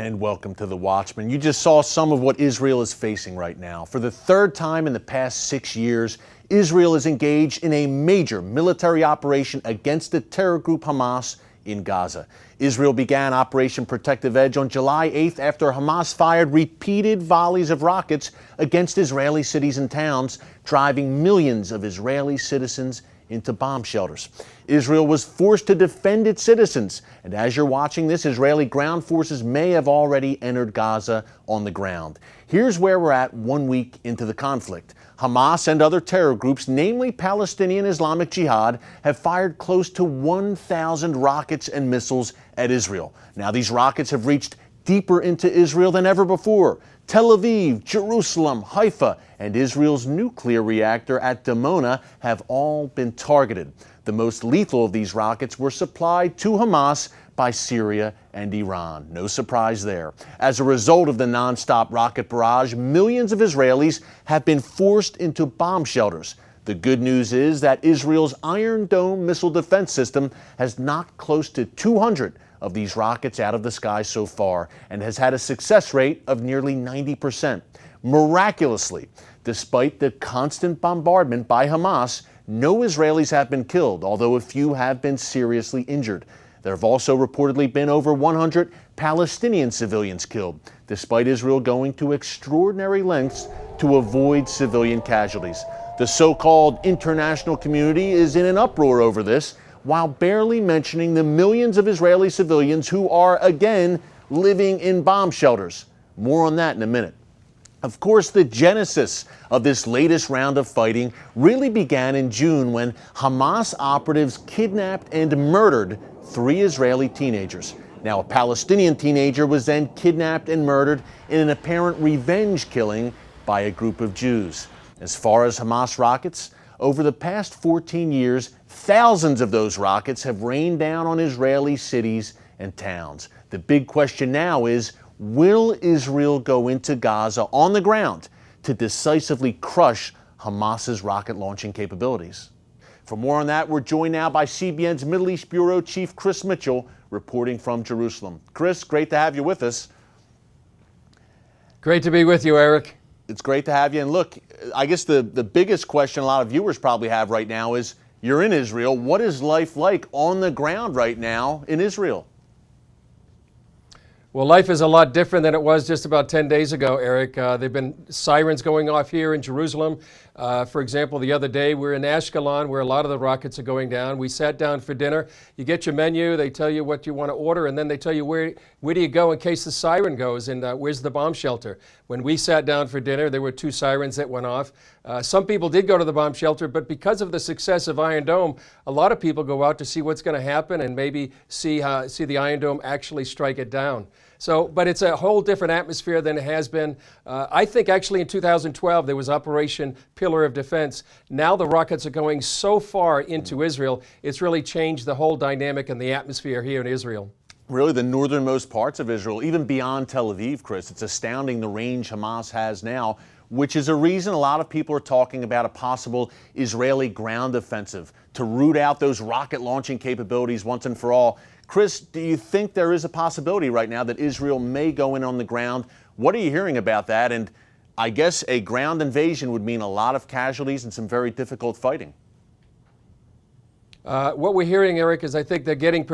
And welcome to the Watchman. You just saw some of what Israel is facing right now. For the third time in the past 6 years, Israel is engaged in a major military operation against the terror group Hamas in Gaza. Israel began Operation Protective Edge on July 8th after Hamas fired repeated volleys of rockets against Israeli cities and towns, driving millions of Israeli citizens into bomb shelters. Israel was forced to defend its citizens, and as you're watching this, Israeli ground forces may have already entered Gaza on the ground. Here's where we're at 1 week into the conflict. Hamas and other terror groups, namely Palestinian Islamic Jihad, have fired close to 1,000 rockets and missiles at Israel. Now, these rockets have reached deeper into Israel than ever before. Tel Aviv, Jerusalem, Haifa, and Israel's nuclear reactor at Dermer have all been targeted. The most lethal of these rockets were supplied to Hamas by Syria and Iran. No surprise there. As a result of the nonstop rocket barrage, millions of Israelis have been forced into bomb shelters. The good news is that Israel's Iron Dome missile defense system has knocked close to 200 of these rockets out of the sky so far and has had a success rate of nearly 90%. Miraculously, despite the constant bombardment by Hamas, no Israelis have been killed, although a few have been seriously injured. There have also reportedly been over 100 Palestinian civilians killed, despite Israel going to extraordinary lengths to avoid civilian casualties. The so-called international community is in an uproar over this, while barely mentioning the millions of Israeli civilians who are, again, living in bomb shelters. More on that in a minute. Of course, the genesis of this latest round of fighting really began in June when Hamas operatives kidnapped and murdered 3 Israeli teenagers. Now, a Palestinian teenager was then kidnapped and murdered in an apparent revenge killing by a group of Jews. As far as Hamas rockets, over the past 14 years, thousands of those rockets have rained down on Israeli cities and towns. The big question now is, will Israel go into Gaza on the ground to decisively crush Hamas's rocket launching capabilities? For more on that, we're joined now by CBN's Middle East Bureau Chief Chris Mitchell, reporting from Jerusalem. Chris, great to have you with us. Great to be with you, Eric. It's great to have you. And look, I guess the biggest question a lot of viewers probably have right now is, you're in Israel. What is life like on the ground right now in Israel? Well, life is a lot different than it was just about 10 days ago, Eric. There have been sirens going off here in Jerusalem. For example, the other day, we're in Ashkelon, where a lot of the rockets are going down. We sat down for dinner. You get your menu, they tell you what you want to order, and then they tell you where do you go in case the siren goes, and where's the bomb shelter. When we sat down for dinner, there were 2 sirens that went off. Some people did go to the bomb shelter, but because of the success of Iron Dome, a lot of people go out to see what's going to happen and maybe see the Iron Dome actually strike it down. So, but it's a whole different atmosphere than it has been. I think actually in 2012 there was Operation Pillar of Defense. Now the rockets are going so far into Israel, it's really changed the whole dynamic and the atmosphere here in Israel. Really the northernmost parts of Israel, even beyond Tel Aviv, Chris. It's astounding the range Hamas has now, which is a reason a lot of people are talking about a possible Israeli ground offensive to root out those rocket launching capabilities once and for all. Chris, do you think there is a possibility right now that Israel may go in on the ground? What are you hearing about that? And I guess a ground invasion would mean a lot of casualties and some very difficult fighting. What we're hearing, Eric, is I think they're getting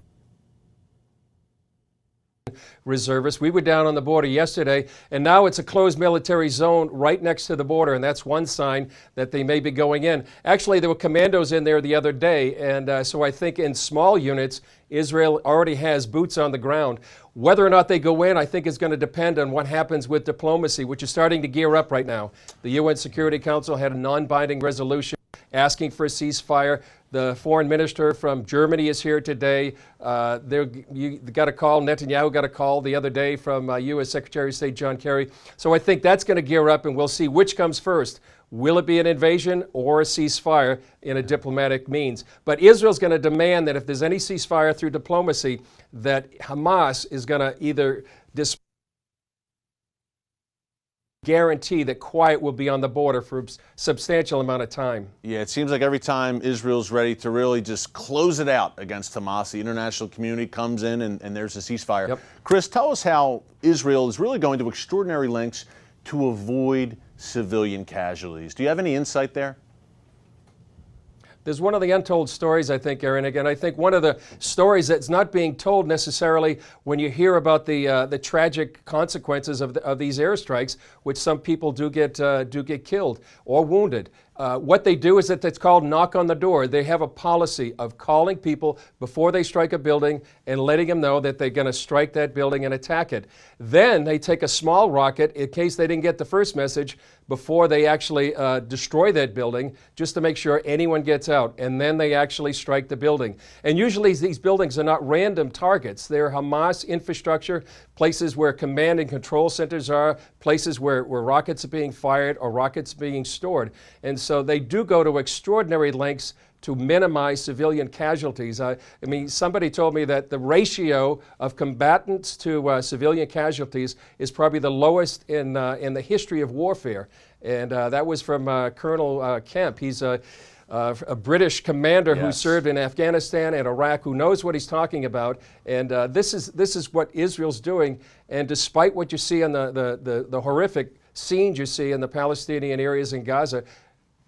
reservists. We were down on the border yesterday, and now it's a closed military zone right next to the border, and that's one sign that they may be going in. Actually, there were commandos in there the other day, and so I think in small units, Israel already has boots on the ground. Whether or not they go in, I think is going to depend on what happens with diplomacy, which is starting to gear up right now. The UN Security Council had a non-binding resolution asking for a ceasefire. The foreign minister from Germany is here today. You got a call, Netanyahu got a call the other day from U.S. Secretary of State John Kerry. So I think that's going to gear up, and we'll see which comes first. Will it be an invasion or a ceasefire in a diplomatic means? But Israel's going to demand that if there's any ceasefire through diplomacy, that Hamas is going to either guarantee that quiet will be on the border for a substantial amount of time. Yeah, it seems like every time Israel's ready to really just close it out against Hamas, the international community comes in and there's a ceasefire. Yep. Chris, tell us how Israel is really going to extraordinary lengths to avoid civilian casualties. Do you have any insight there? There's one of the untold stories, I think, Aaron. Again, I think one of the stories that's not being told necessarily when you hear about the tragic consequences of these airstrikes, which some people do get killed or wounded. What they do is that it's called knock on the door. They have a policy of calling people before they strike a building and letting them know that they're going to strike that building and attack it. Then they take a small rocket in case they didn't get the first message before they actually destroy that building, just to make sure anyone gets out. And then they actually strike the building. And usually these buildings are not random targets. They're Hamas infrastructure, places where command and control centers are, places where rockets are being fired or rockets being stored. And so they do go to extraordinary lengths to minimize civilian casualties. I mean, somebody told me that the ratio of combatants to civilian casualties is probably the lowest in the history of warfare. And that was from Colonel Kemp. He's a British commander who served in Afghanistan and Iraq, who knows what he's talking about. And this is what Israel's doing. And despite what you see on the horrific scenes you see in the Palestinian areas in Gaza,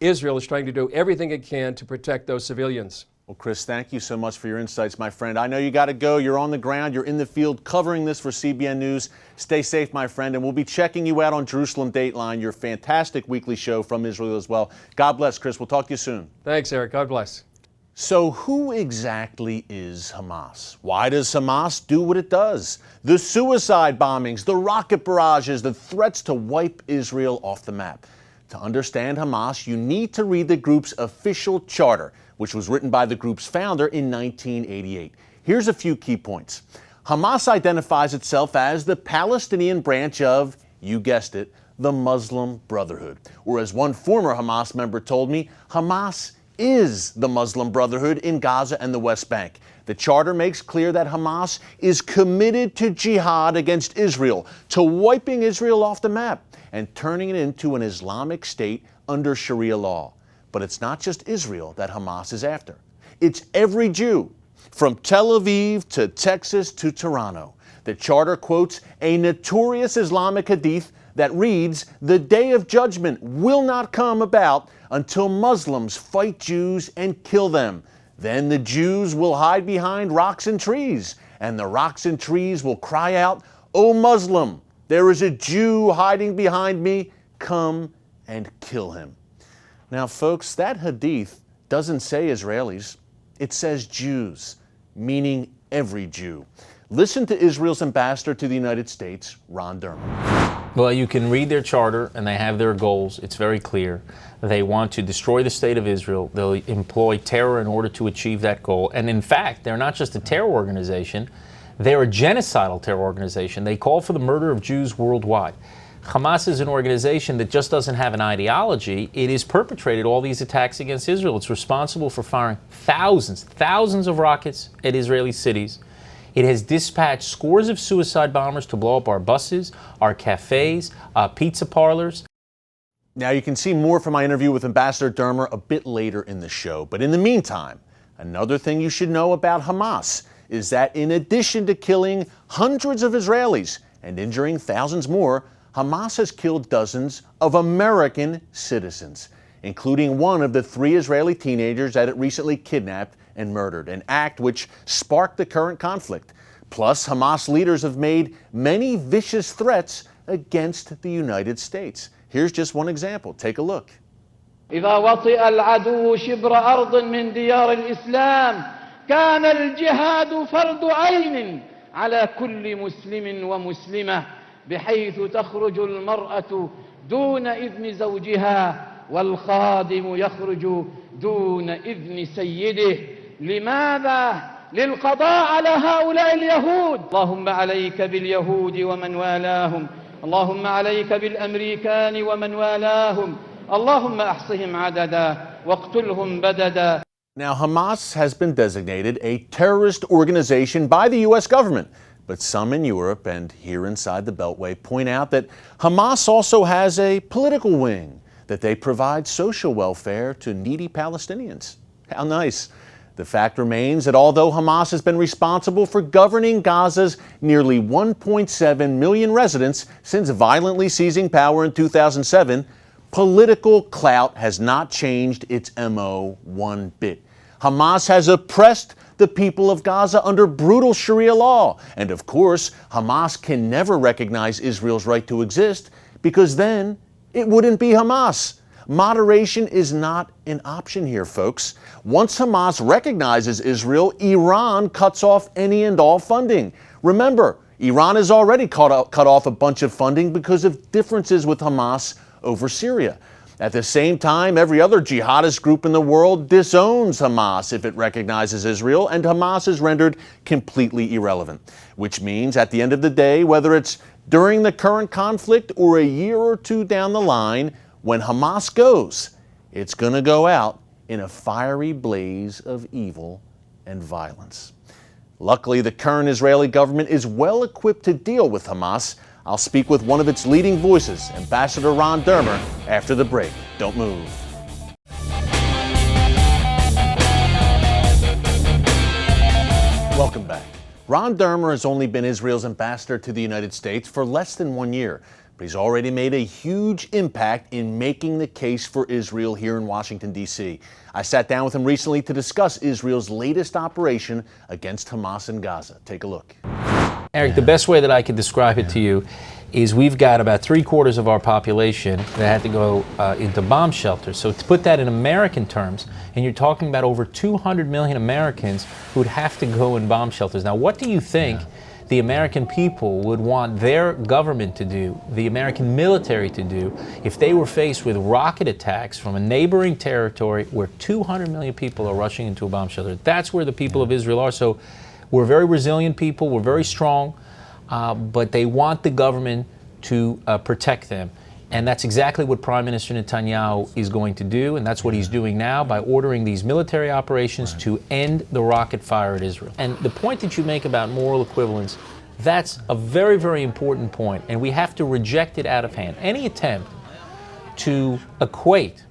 Israel is trying to do everything it can to protect those civilians. Well, Chris, thank you so much for your insights, my friend. I know you got to go. You're on the ground. You're in the field covering this for CBN News. Stay safe, my friend, and we'll be checking you out on Jerusalem Dateline, your fantastic weekly show from Israel as well. God bless, Chris. We'll talk to you soon. Thanks, Eric. God bless. So who exactly is Hamas? Why does Hamas do what it does? The suicide bombings, the rocket barrages, the threats to wipe Israel off the map. To understand Hamas, you need to read the group's official charter, which was written by the group's founder in 1988. Here's a few key points. Hamas identifies itself as the Palestinian branch of, you guessed it, the Muslim Brotherhood. Or as one former Hamas member told me, Hamas is the Muslim Brotherhood in Gaza and the West Bank. The charter makes clear that Hamas is committed to jihad against Israel, to wiping Israel off the map and turning it into an Islamic state under Sharia law. But it's not just Israel that Hamas is after. It's every Jew, from Tel Aviv to Texas to Toronto. The charter quotes a notorious Islamic hadith that reads, "The day of judgment will not come about until Muslims fight Jews and kill them. Then the Jews will hide behind rocks and trees, and the rocks and trees will cry out, 'O Muslim, there is a Jew hiding behind me. Come and kill him.'" Now, folks, that hadith doesn't say Israelis. It says Jews, meaning every Jew. Listen to Israel's ambassador to the United States, Ron Dermer. Well, you can read their charter, and they have their goals. It's very clear. They want to destroy the state of Israel. They'll employ terror in order to achieve that goal. And in fact, they're not just a terror organization. They're a genocidal terror organization. They call for the murder of Jews worldwide. Hamas is an organization that just doesn't have an ideology. It has perpetrated all these attacks against Israel. It's responsible for firing thousands of rockets at Israeli cities. It has dispatched scores of suicide bombers to blow up our buses, our cafes, pizza parlors. Now, you can see more from my interview with Ambassador Dermer a bit later in the show. But in the meantime, another thing you should know about Hamas is that in addition to killing hundreds of Israelis and injuring thousands more, Hamas has killed dozens of American citizens, including one of the 3 Israeli teenagers that it recently kidnapped and murdered, an act which sparked the current conflict. Plus, Hamas leaders have made many vicious threats against the United States. Here's just one example. Take a look. إذا وطئ العدو شبر أرض من ديار الإسلام كان الجهاد فرض عين على كل مسلم ومسلمة بحيث تخرج المرأة دون إذن زوجها والخادم يخرج دون إذن سيده. لماذا؟ للقضاء على هؤلاء اليهود. اللهم عليك باليهود ومن والاهم، اللهم عليك بالأمريكان ومن والاهم، اللهم أحصهم عددا واقتلهم بددا. Now, Hamas has been designated a terrorist organization by the U.S. government, But some in Europe and here inside the Beltway point out that Hamas also has a political wing, that they provide social welfare to needy Palestinians. How nice. The fact remains that although Hamas has been responsible for governing Gaza's nearly 1.7 million residents since violently seizing power in 2007, political clout has not changed its MO one bit. Hamas has oppressed the people of Gaza under brutal Sharia law. And of course, Hamas can never recognize Israel's right to exist because then it wouldn't be Hamas. Moderation is not an option here, folks. Once Hamas recognizes Israel, Iran cuts off any and all funding. Remember, Iran has already cut off a bunch of funding because of differences with Hamas over Syria. At the same time, every other jihadist group in the world disowns Hamas if it recognizes Israel, and Hamas is rendered completely irrelevant. Which means, at the end of the day, whether it's during the current conflict or a year or two down the line, when Hamas goes, it's going to go out in a fiery blaze of evil and violence. Luckily, the current Israeli government is well equipped to deal with Hamas. I'll speak with one of its leading voices, Ambassador Ron Dermer, after the break. Don't move. Welcome back. Ron Dermer has only been Israel's ambassador to the United States for less than 1 year, but he's already made a huge impact in making the case for Israel here in Washington, D.C. I sat down with him recently to discuss Israel's latest operation against Hamas in Gaza. Take a look. Eric, the best way that I could describe it to you is we've got about 3/4 of our population that had to go into bomb shelters. So to put that in American terms, and you're talking about over 200 million Americans who would have to go in bomb shelters. Now, what do you think the American people would want their government to do, the American military to do, if they were faced with rocket attacks from a neighboring territory where 200 million people are rushing into a bomb shelter? That's where the people of Israel are. So we're very resilient people, we're very strong, but they want the government to protect them. And that's exactly what Prime Minister Netanyahu is going to do, and that's what he's doing now by ordering these military operations to end the rocket fire at Israel. And the point that you make about moral equivalence, that's a very, very important point, and we have to reject it out of hand. Any attempt to equate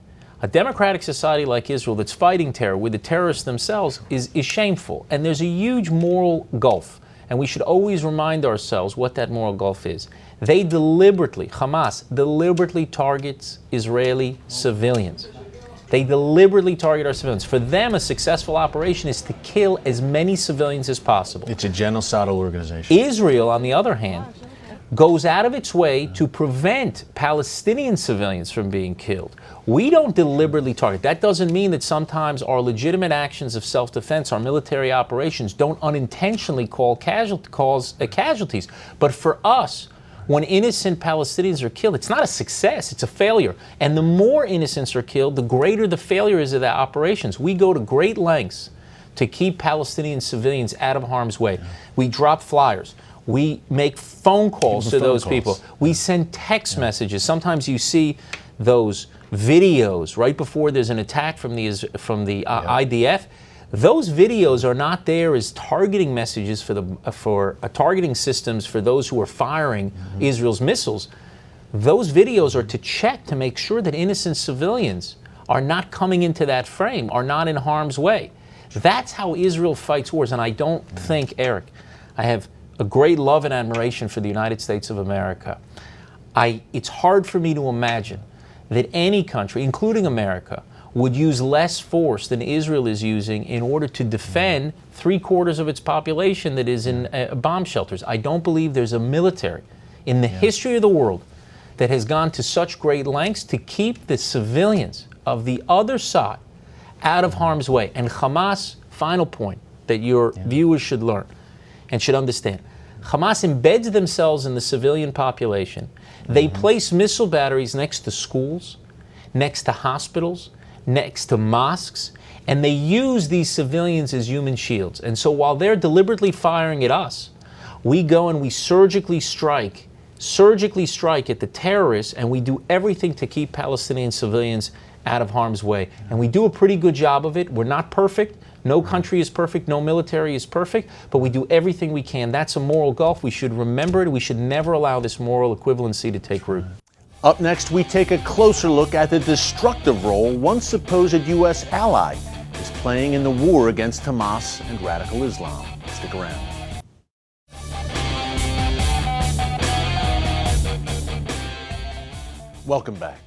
a democratic society like Israel that's fighting terror with the terrorists themselves is shameful. And there's a huge moral gulf. And we should always remind ourselves what that moral gulf is. They deliberately, Hamas deliberately targets Israeli civilians. They deliberately target our civilians. For them, a successful operation is to kill as many civilians as possible. It's a genocidal organization. Israel, on the other hand, goes out of its way to prevent Palestinian civilians from being killed. We don't deliberately target. That doesn't mean that sometimes our legitimate actions of self-defense, our military operations, don't unintentionally cause casualties. But for us, when innocent Palestinians are killed, it's not a success, it's a failure. And the more innocents are killed, the greater the failure is of the operations. We go to great lengths to keep Palestinian civilians out of harm's way. We drop flyers. We make phone calls to those people. We send text messages. Sometimes you see those videos right before there's an attack from the IDF. Those videos are not there as targeting messages for targeting systems for those who are firing Israel's missiles. Those videos are to check to make sure that innocent civilians are not coming into that frame, are not in harm's way. That's how Israel fights wars. And I don't think, Eric, I have a great love and admiration for the United States of America. It's hard for me to imagine that any country, including America, would use less force than Israel is using in order to defend 3/4 of its population that is in bomb shelters. I don't believe there's a military in the history of the world that has gone to such great lengths to keep the civilians of the other side out of harm's way. And Hamas, final point that your viewers should learn and should understand, Hamas embeds themselves in the civilian population. They place missile batteries next to schools, next to hospitals, next to mosques, and they use these civilians as human shields. And so while they're deliberately firing at us, we go and we surgically strike at the terrorists, and we do everything to keep Palestinian civilians out of harm's way. And we do a pretty good job of it. We're not perfect. No country is perfect, no military is perfect, but we do everything we can. That's a moral gulf. We should remember it. We should never allow this moral equivalency to take root. Up next, we take a closer look at the destructive role one supposed U.S. ally is playing in the war against Hamas and radical Islam. Stick around. Welcome back.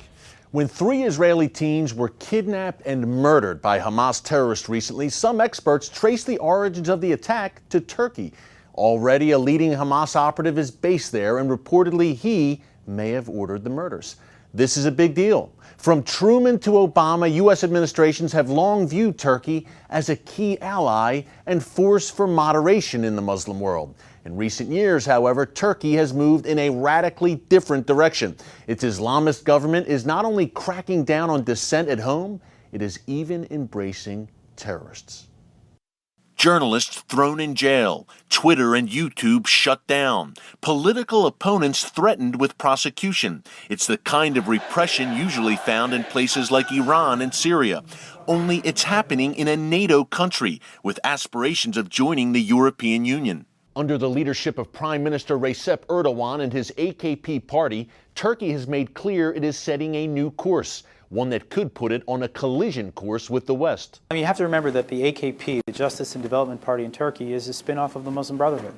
When 3 Israeli teens were kidnapped and murdered by Hamas terrorists recently, some experts trace the origins of the attack to Turkey. Already, a leading Hamas operative is based there, and reportedly he may have ordered the murders. This is a big deal. From Truman to Obama, U.S. administrations have long viewed Turkey as a key ally and force for moderation in the Muslim world. In recent years, however, Turkey has moved in a radically different direction. Its Islamist government is not only cracking down on dissent at home, it is even embracing terrorists. Journalists thrown in jail, Twitter and YouTube shut down, political opponents threatened with prosecution. It's the kind of repression usually found in places like Iran and Syria. Only it's happening in a NATO country with aspirations of joining the European Union. Under the leadership of Prime Minister Recep Erdogan and his AKP party, Turkey has made clear it is setting a new course, one that could put it on a collision course with the West. I mean, you have to remember that the AKP, the Justice and Development Party in Turkey, is a spin-off of the Muslim Brotherhood.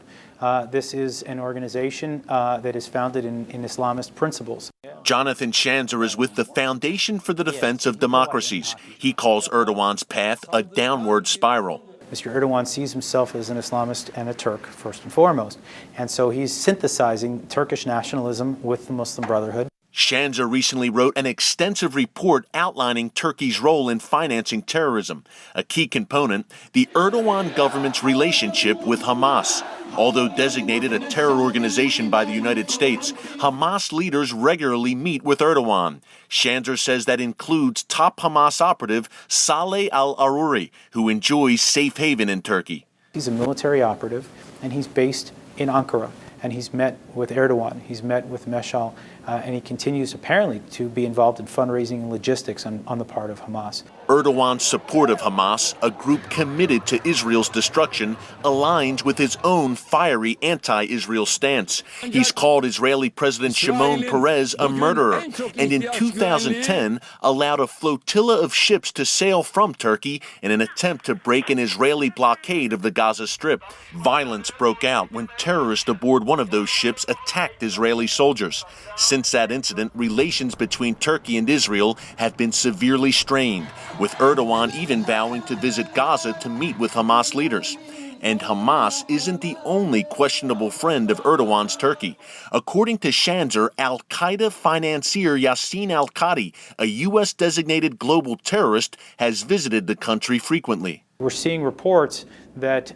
This is an organization that is founded in Islamist principles. Jonathan Schanzer is with the Foundation for the Defense of Democracies. He calls Erdogan's path a downward spiral. Mr. Erdogan sees himself as an Islamist and a Turk, first and foremost. And so he's synthesizing Turkish nationalism with the Muslim Brotherhood. Schanzer recently wrote an extensive report outlining Turkey's role in financing terrorism. A key component, the Erdogan government's relationship with Hamas. Although designated a terror organization by the United States, Hamas leaders regularly meet with Erdogan. Schanzer says that includes top Hamas operative Saleh al-Aruri, who enjoys safe haven in Turkey. He's a military operative, and he's based in Ankara. And he's met with Erdogan, he's met with Meshal, and he continues apparently to be involved in fundraising and logistics on the part of Hamas. Erdogan's support of Hamas, a group committed to Israel's destruction, aligns with his own fiery anti-Israel stance. He's called Israeli President Shimon Peres a murderer, and in 2010 allowed a flotilla of ships to sail from Turkey in an attempt to break an Israeli blockade of the Gaza Strip. Violence broke out when terrorists aboard one of those ships attacked Israeli soldiers. Since that incident, relations between Turkey and Israel have been severely strained, with Erdogan even vowing to visit Gaza to meet with Hamas leaders. And Hamas isn't the only questionable friend of Erdogan's Turkey. According to Schanzer, al-Qaeda financier Yassin al-Qadi, a U.S.-designated global terrorist, has visited the country frequently. We're seeing reports that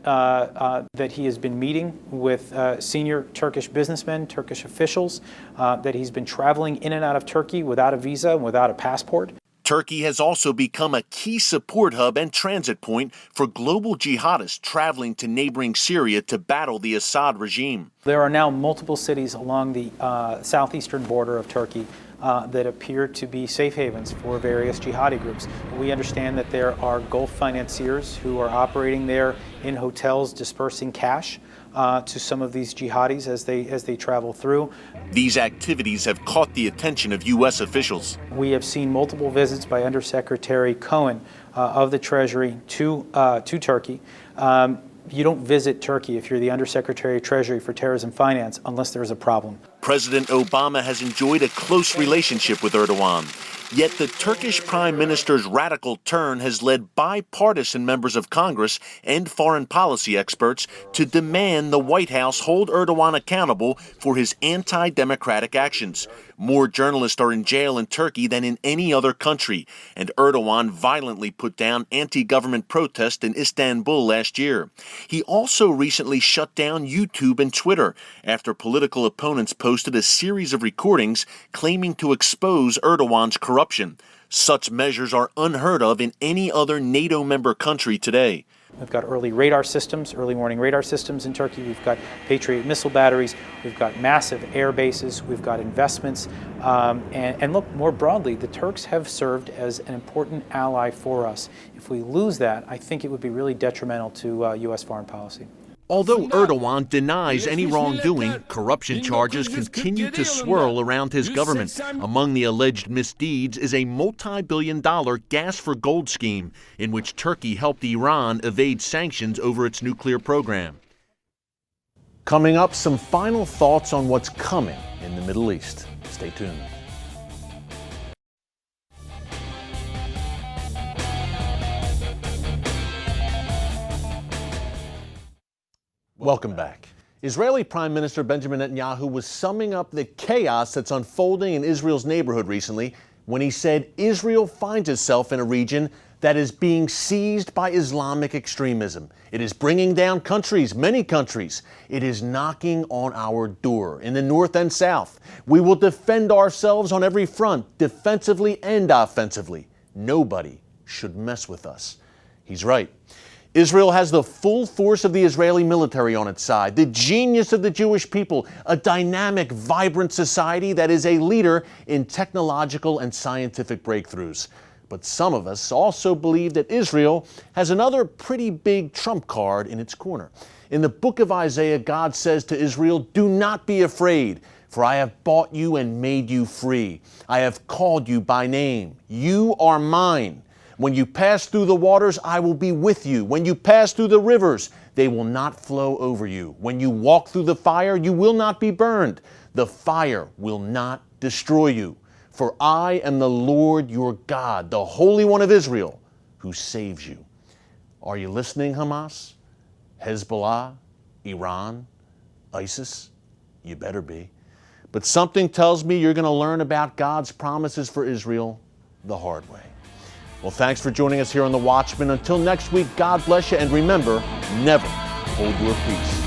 he has been meeting with senior Turkish businessmen, Turkish officials, that he's been traveling in and out of Turkey without a visa and without a passport. Turkey has also become a key support hub and transit point for global jihadists traveling to neighboring Syria to battle the Assad regime. There are now multiple cities along the southeastern border of Turkey that appear to be safe havens for various jihadi groups. We understand that there are Gulf financiers who are operating there in hotels dispersing cash to some of these jihadis as they travel through. These activities have caught the attention of U.S. officials. We have seen multiple visits by Undersecretary Cohen of the Treasury to Turkey. You don't visit Turkey if you're the Undersecretary of Treasury for Terrorism Finance unless there's a problem. President Obama has enjoyed a close relationship with Erdogan. Yet the Turkish Prime Minister's radical turn has led bipartisan members of Congress and foreign policy experts to demand the White House hold Erdogan accountable for his anti-democratic actions. More journalists are in jail in Turkey than in any other country, and Erdogan violently put down anti-government protests in Istanbul last year. He also recently shut down YouTube and Twitter after political opponents posted a series of recordings claiming to expose Erdogan's corruption. Such measures are unheard of in any other NATO member country today. We've got early radar systems, early warning radar systems in Turkey. We've got Patriot missile batteries. We've got massive air bases. We've got investments. And look, more broadly, the Turks have served as an important ally for us. If we lose that, I think it would be really detrimental to U.S. foreign policy. Although Erdogan denies any wrongdoing, corruption charges continue to swirl around his government. Among the alleged misdeeds is a multi-billion-dollar gas for gold scheme in which Turkey helped Iran evade sanctions over its nuclear program. Coming up, some final thoughts on what's coming in the Middle East. Stay tuned. Welcome back. Israeli Prime Minister Benjamin Netanyahu was summing up the chaos that's unfolding in Israel's neighborhood recently when he said Israel finds itself in a region that is being seized by Islamic extremism. It is bringing down countries, many countries. It is knocking on our door in the north and south. We will defend ourselves on every front, defensively and offensively. Nobody should mess with us. He's right. Israel has the full force of the Israeli military on its side, the genius of the Jewish people, a dynamic, vibrant society that is a leader in technological and scientific breakthroughs. But some of us also believe that Israel has another pretty big trump card in its corner. In the book of Isaiah, God says to Israel, "Do not be afraid, for I have bought you and made you free. I have called you by name. You are mine. When you pass through the waters, I will be with you. When you pass through the rivers, they will not flow over you. When you walk through the fire, you will not be burned. The fire will not destroy you. For I am the Lord your God, the Holy One of Israel, who saves you." Are you listening, Hamas, Hezbollah, Iran, ISIS? You better be. But something tells me you're going to learn about God's promises for Israel the hard way. Well, thanks for joining us here on The Watchman. Until next week, God bless you, and remember, never hold your peace.